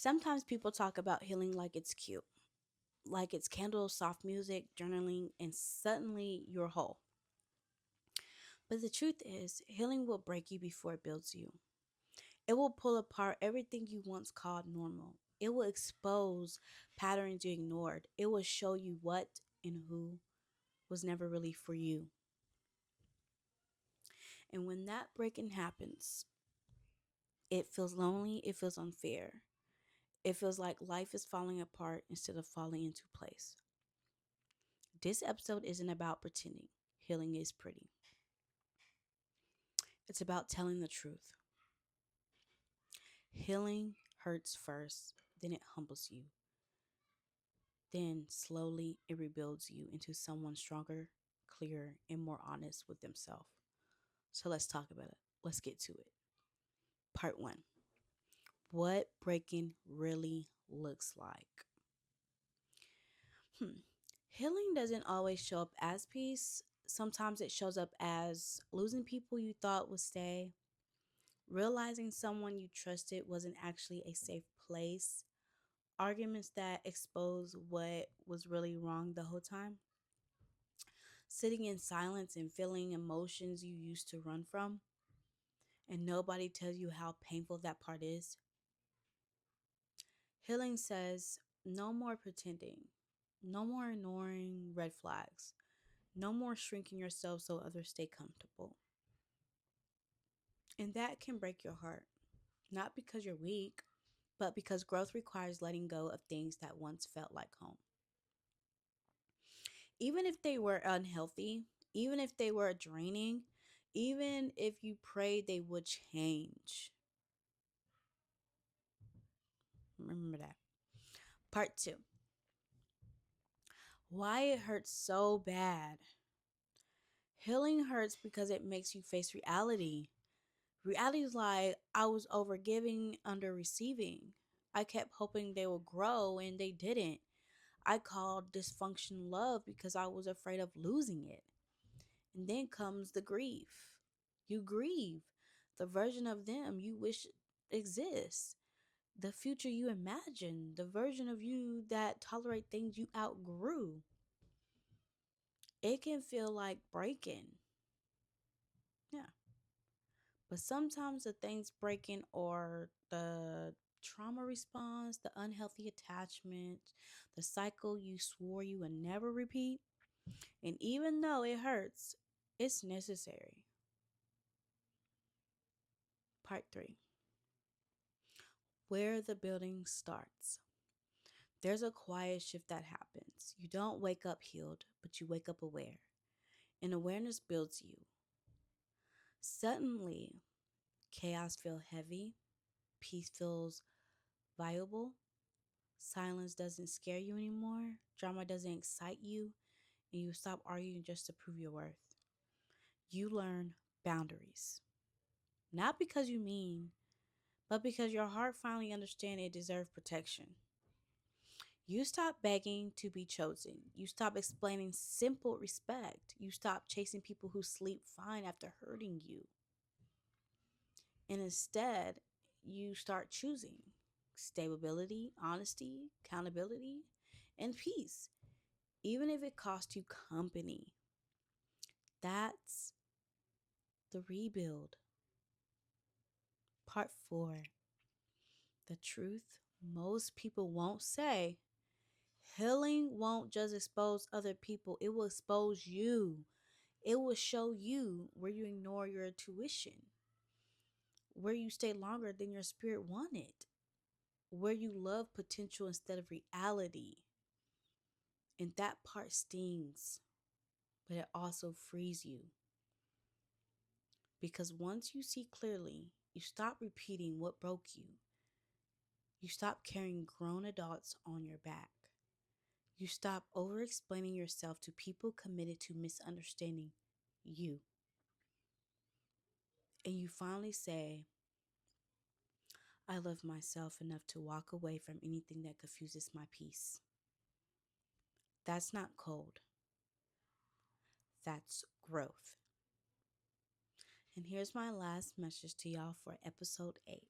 Sometimes people talk about healing like it's cute, like it's candles, soft music, journaling, and suddenly you're whole. But the truth is, healing will break you before it builds you. It will pull apart everything you once called normal. It will expose patterns you ignored. It will show you what and who was never really for you. And when that breaking happens, it feels lonely, it feels unfair. It feels like life is falling apart instead of falling into place. This episode isn't about pretending healing is pretty. It's about telling the truth. Healing hurts first, then it humbles you. Then slowly it rebuilds you into someone stronger, clearer, and more honest with themselves. So let's talk about it. Let's get to it. Part one: what breaking really looks like. Hmm. Healing doesn't always show up as peace. Sometimes it shows up as losing people you thought would stay, realizing someone you trusted wasn't actually a safe place, arguments that expose what was really wrong the whole time, sitting in silence and feeling emotions you used to run from, and nobody tells you how painful that part is. Healing says no more pretending, no more ignoring red flags, no more shrinking yourself so others stay comfortable. And that can break your heart, not because you're weak, but because growth requires letting go of things that once felt like home. Even if they were unhealthy, even if they were draining, even if you prayed they would change. Remember that. Part two: why it hurts so bad. Healing hurts because it makes you face reality. Reality is like I was over giving, under receiving. I kept hoping they would grow and they didn't. I called dysfunction love because I was afraid of losing it. And then comes the grief. You grieve the version of them you wish exists, the future you imagine, the version of you that tolerate things you outgrew. It can feel like breaking. Yeah. But sometimes the things breaking or the trauma response, the unhealthy attachment, the cycle you swore you would never repeat. And even though it hurts, it's necessary. Part three: where the building starts. There's a quiet shift that happens. You don't wake up healed, but you wake up aware. And awareness builds you. Suddenly, chaos feels heavy, peace feels viable, silence doesn't scare you anymore, drama doesn't excite you, and you stop arguing just to prove your worth. You learn boundaries. Not because you mean, but because your heart finally understands it deserves protection. You stop begging to be chosen. You stop explaining simple respect. You stop chasing people who sleep fine after hurting you. And instead, you start choosing stability, honesty, accountability, and peace, even if it costs you company. That's the rebuild. Part four: the truth most people won't say. Healing won't just expose other people, it will expose you. It will show you where you ignore your intuition, where you stay longer than your spirit wanted, where you love potential instead of reality. And that part stings, but it also frees you. Because once you see clearly, you stop repeating what broke you. You stop carrying grown adults on your back. You stop over explaining yourself to people committed to misunderstanding you. And you finally say, I love myself enough to walk away from anything that confuses my peace. That's not cold, that's growth. And here's my last message to y'all for episode 8.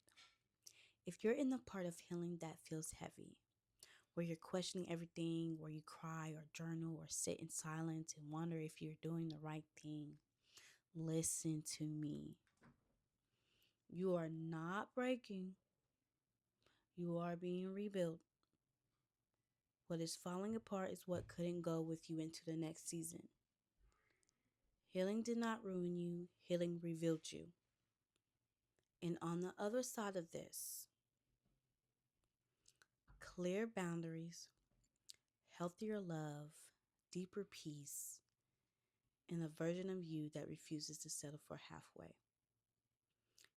If you're in the part of healing that feels heavy, where you're questioning everything, where you cry or journal or sit in silence and wonder if you're doing the right thing, listen to me. You are not breaking, you are being rebuilt. What is falling apart is what couldn't go with you into the next season. Healing did not ruin you, healing revealed you. And on the other side of this, clear boundaries, healthier love, deeper peace, and a version of you that refuses to settle for halfway.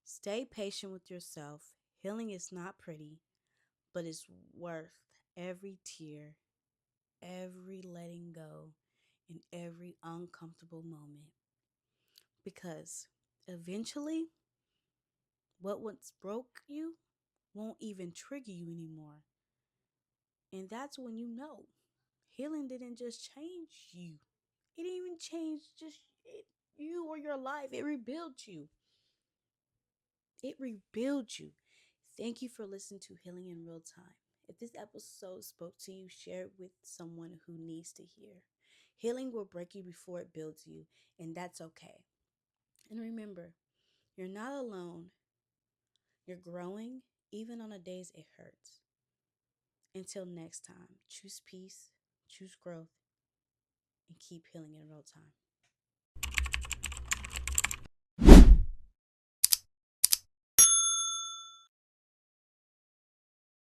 Stay patient with yourself. Healing is not pretty, but it's worth every tear, every letting go, and every uncomfortable moment. Because eventually, what once broke you won't even trigger you anymore. And that's when you know healing didn't just change you. It didn't even change you or your life. It rebuilt you. It rebuilt you. Thank you for listening to Healing in Real Time. If this episode spoke to you, share it with someone who needs to hear. Healing will break you before it builds you, and that's okay. And remember, you're not alone. You're growing, even on the days it hurts. Until next time, choose peace, choose growth, and keep healing in real time.